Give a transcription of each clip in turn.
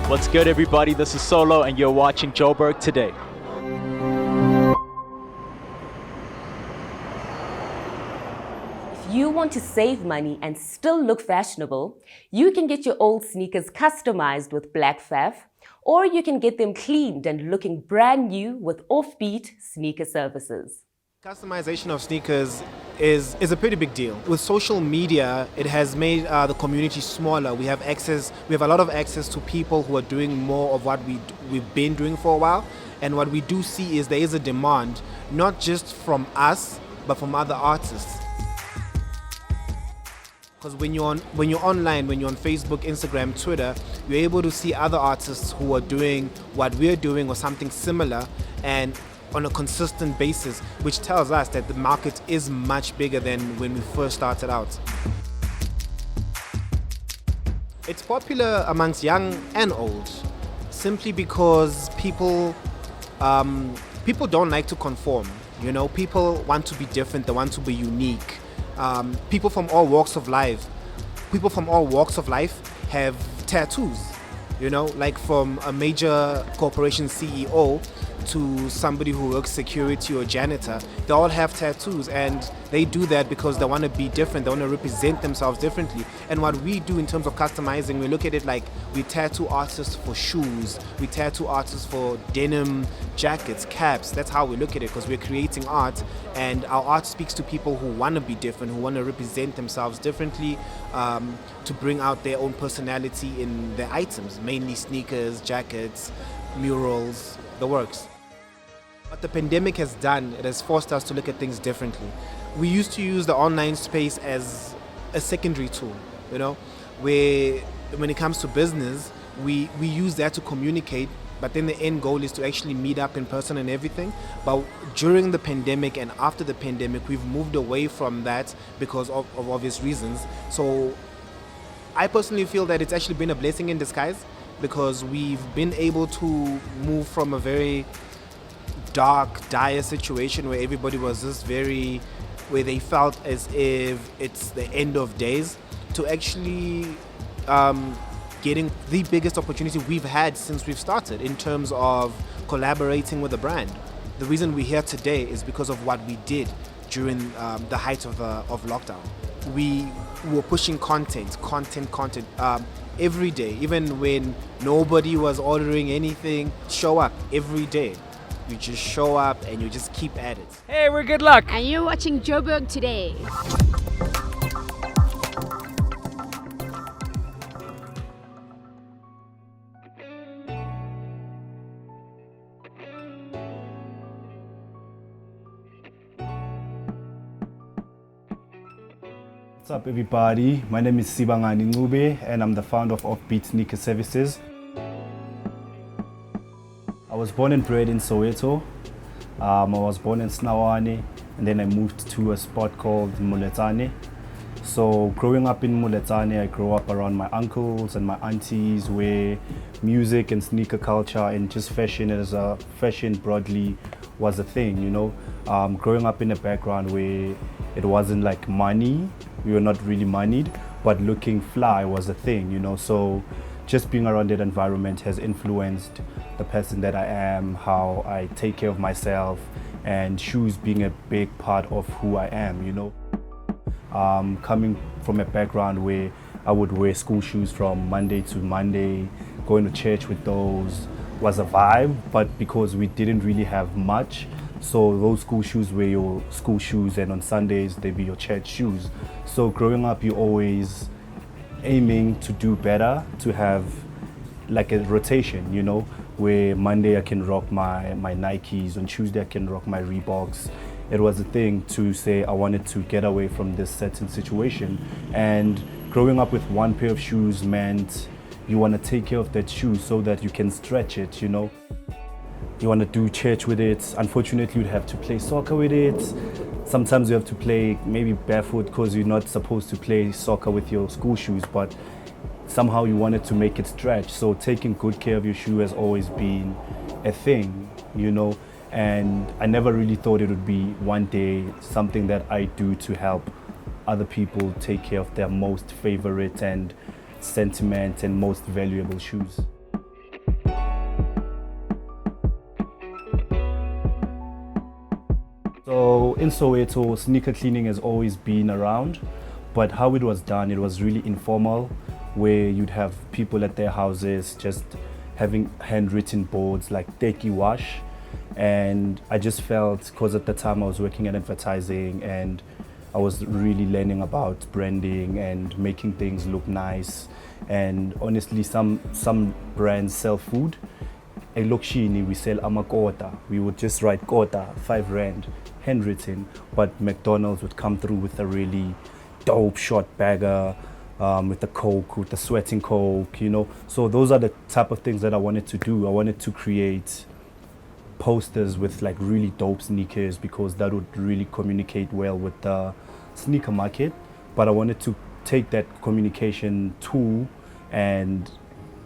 What's good, everybody? This is Solo, and you're watching Joburg Today. If you want to save money and still look fashionable, you can get your old sneakers customized with Black Faff, or you can get them cleaned and looking brand new with Offbeat sneaker services. Customization of sneakers is a pretty big deal. With social media, it has made the community smaller. We have a lot of access to people who are doing more of what we've been doing for a while. And what we do see is there is a demand, not just from us, but from other artists. Because when you're online, when you're on Facebook, Instagram, Twitter, you're able to see other artists who are doing what we're doing or something similar, and on a consistent basis, which tells us that the market is much bigger than when we first started out. It's popular amongst young and old, simply because people don't like to conform. You know, people want to be different, they want to be unique. People from all walks of life have tattoos. You know, like from a major corporation CEO to somebody who works security or janitor, they all have tattoos, and they do that because they want to be different, they want to represent themselves differently. And what we do in terms of customizing, we look at it like we tattoo artists for shoes, we tattoo artists for denim jackets, caps. That's how we look at it, because we're creating art, and our art speaks to people who want to be different, who want to represent themselves differently, to bring out their own personality in their items, mainly sneakers, jackets, murals, the works. What the pandemic has done, it has forced us to look at things differently. We used to use the online space as a secondary tool, you know, where when it comes to business, we use that to communicate, but then the end goal is to actually meet up in person and everything. But during the pandemic and after the pandemic, we've moved away from that because of obvious reasons. So I personally feel that it's actually been a blessing in disguise, because we've been able to move from a very dark, dire situation where everybody was just where they felt as if it's the end of days, to actually getting the biggest opportunity we've had since we've started in terms of collaborating with a brand. The reason we're here today is because of what we did during the height of lockdown. We were pushing content every day, even when nobody was ordering anything. Show up every day. You just show up and you just keep at it. Hey, we're good luck. And you're watching Joburg Today. What's up, everybody? My name is Sibangani Ncube, and I'm the founder of Offbeat Sneaker Services. I was born and bred in Soweto. I was born in Snawane, and then I moved to a spot called Muletsane. So growing up in Muletsane, I grew up around my uncles and my aunties, where music and sneaker culture and just fashion broadly was a thing, you know. Growing up in a background where it wasn't like money, we were not really moneyed, but looking fly was a thing, you know. So just being around that environment has influenced the person that I am, how I take care of myself, and shoes being a big part of who I am, you know. Coming from a background where I would wear school shoes from Monday to Monday, going to church with those was a vibe, but because we didn't really have much, so those school shoes were your school shoes, and on Sundays they'd be your church shoes. So growing up, you're always aiming to do better, to have like a rotation, you know, where Monday I can rock my Nikes, on Tuesday I can rock my Reeboks. It was a thing to say I wanted to get away from this certain situation, and growing up with one pair of shoes meant you want to take care of that shoe so that you can stretch it, you know. You want to do church with it. Unfortunately, you'd have to play soccer with it. Sometimes you have to play maybe barefoot because you're not supposed to play soccer with your school shoes, but somehow you wanted to make it stretch. So taking good care of your shoe has always been a thing, you know. And I never really thought it would be one day something that I do to help other people take care of their most favorite and sentiment and most valuable shoes. in Soweto, sneaker cleaning has always been around, but how it was done, it was really informal, where you'd have people at their houses just having handwritten boards like Teki Wash. And I just felt, because at the time I was working in advertising and I was really learning about branding and making things look nice. And honestly, some brands sell food. At Lokshini, we sell amakota. We would just write kota, 5 rand, handwritten. But McDonald's would come through with a really dope short bagger, with the Coke, with the sweating Coke, you know. So those are the type of things that I wanted to do. I wanted to create posters with like really dope sneakers because that would really communicate well with the sneaker market. But I wanted to take that communication tool and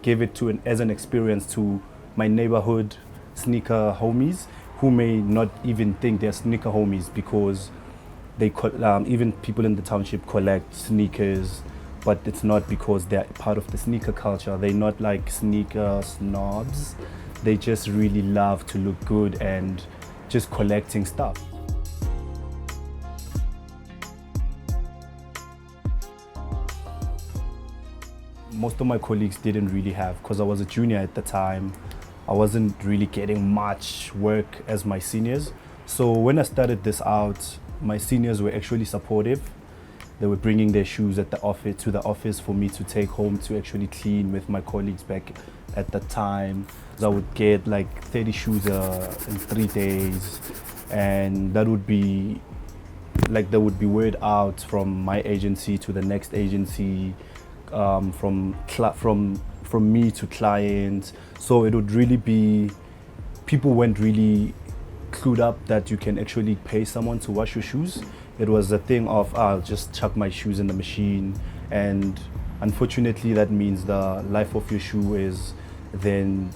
give it to as an experience to my neighborhood sneaker homies who may not even think they're sneaker homies because they even people in the township collect sneakers, but it's not because they're part of the sneaker culture. They're not like sneaker snobs. They just really love to look good and just collecting stuff. Most of my colleagues didn't really have, because I was a junior at the time. I wasn't really getting much work as my seniors. So when I started this out, my seniors were actually supportive. They were bringing their shoes to the office for me to take home to actually clean with my colleagues back at the time. So I would get like 30 shoes in 3 days, and that would be like there would be word out from my agency to the next agency, from me to clients. So it would really be, people weren't really clued up that you can actually pay someone to wash your shoes. It was a thing of, I'll just chuck my shoes in the machine, and unfortunately that means the life of your shoe is then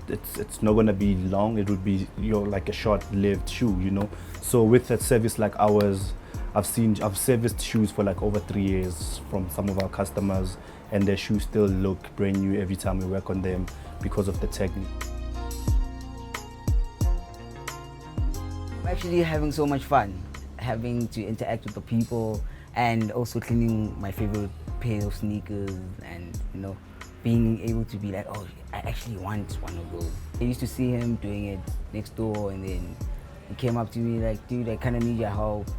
it's not gonna be long. It would be like a short-lived shoe, you know. So with a service like ours, I've serviced shoes for like over 3 years from some of our customers, and their shoes still look brand new every time we work on them because of the technique. I'm actually having so much fun, having to interact with the people and also cleaning my favorite pair of sneakers, and being able to be like, oh, I actually want one of those. I used to see him doing it next door, and then he came up to me like, dude, I kind of need your help.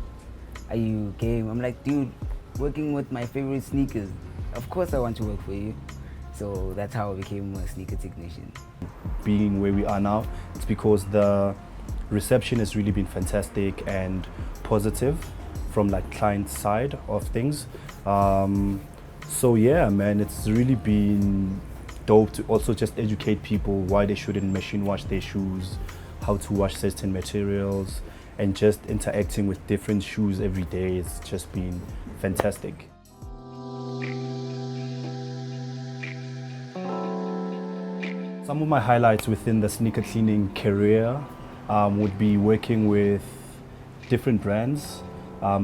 Are you game? I'm like, dude, working with my favorite sneakers. Of course I want to work for you. So that's how I became a sneaker technician. Being where we are now, it's because the reception has really been fantastic and positive from like client side of things. So yeah, man, it's really been dope to also just educate people why they shouldn't machine wash their shoes, how to wash certain materials, and just interacting with different shoes every day. It's just been fantastic. Some of my highlights within the sneaker cleaning career would be working with different brands,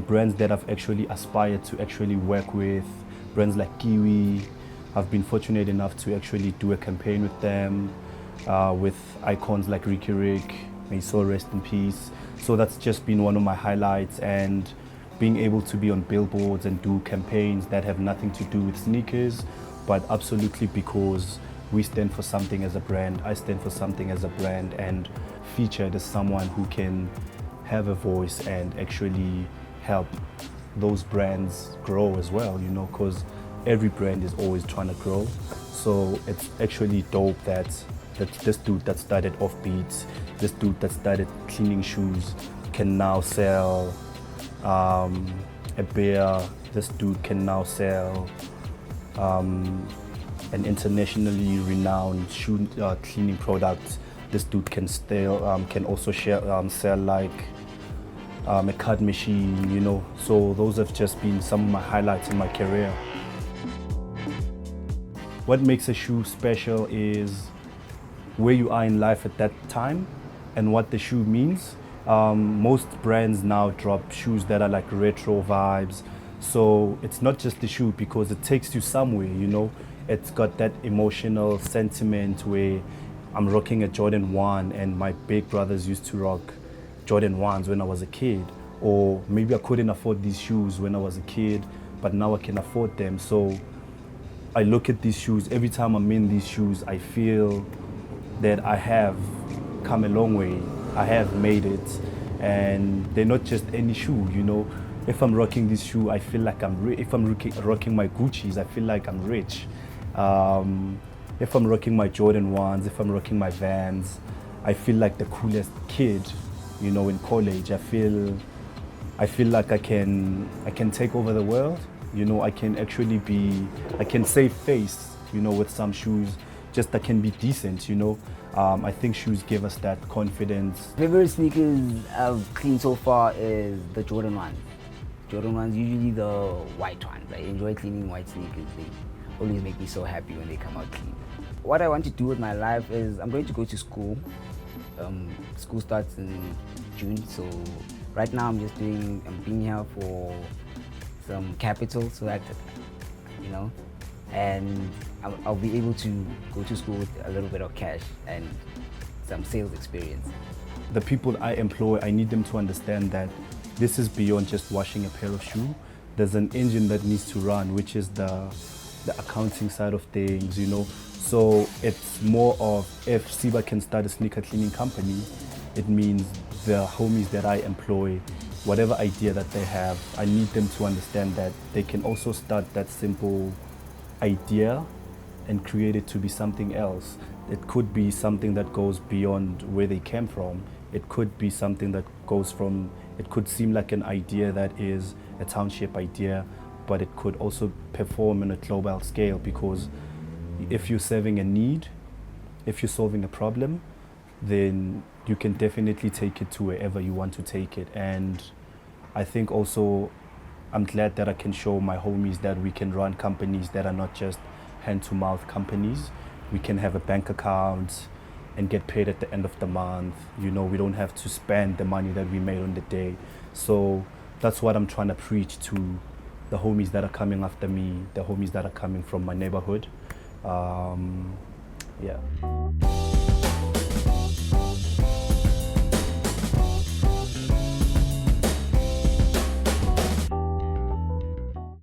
brands that I've actually aspired to actually work with, brands like Kiwi. I've been fortunate enough to actually do a campaign with them, with icons like Ricky Rick, may his soul rest in peace. So that's just been one of my highlights, and being able to be on billboards and do campaigns that have nothing to do with sneakers, but absolutely because we stand for something as a brand, I stand for something as a brand, and featured as someone who can have a voice and actually help those brands grow as well, because every brand is always trying to grow. So it's actually dope that this dude that started Offbeat, this dude that started cleaning shoes can now sell a beer. This dude can now sell an internationally renowned shoe cleaning product. This dude can also sell like a card machine, So those have just been some of my highlights in my career. What makes a shoe special is where you are in life at that time and what the shoe means. Most brands now drop shoes that are like retro vibes. So it's not just the shoe, because it takes you somewhere, It's got that emotional sentiment where I'm rocking a Jordan 1 and my big brothers used to rock Jordan 1s when I was a kid. or maybe I couldn't afford these shoes when I was a kid, but now I can afford them. So I look at these shoes, every time I'm in these shoes, I feel that I have come a long way. I have made it, and they're not just any shoe, you know. If I'm rocking this shoe, I feel like I'm rich. If I'm rocking my Gucci's, I feel like I'm rich. If I'm rocking my Jordan 1s, if I'm rocking my Vans, I feel like the coolest kid, you know, in college. I feel like I can take over the world. You know, I can save face, you know, with some shoes. Just I can be decent, you know. I think shoes give us that confidence. Favorite sneakers I've cleaned so far is the Jordan 1s. Jordan 1s, usually the white ones. I enjoy cleaning white sneakers. They always make me so happy when they come out clean. What I want to do with my life is I'm going to go to school. School starts in June, so right now I'm being here for some capital so that, you know, and I'll be able to go to school with a little bit of cash and some sales experience. The people I employ, I need them to understand that this is beyond just washing a pair of shoes. There's an engine that needs to run, which is the accounting side of things, you know. So it's more of, if Siba can start a sneaker cleaning company, it means the homies that I employ, whatever idea that they have, I need them to understand that they can also start that simple idea and create it to be something else. It could be something that goes beyond where they came from. It could be something that goes from, it could seem like an idea that is a township idea, but it could also perform on a global scale, because if you're serving a need, if you're solving a problem, then you can definitely take it to wherever you want to take it. And I think also I'm glad that I can show my homies that we can run companies that are not just hand-to-mouth companies. We can have a bank account and get paid at the end of the month. You know, we don't have to spend the money that we made on the day. So that's what I'm trying to preach to the homies that are coming after me, the homies that are coming from my neighborhood. Yeah.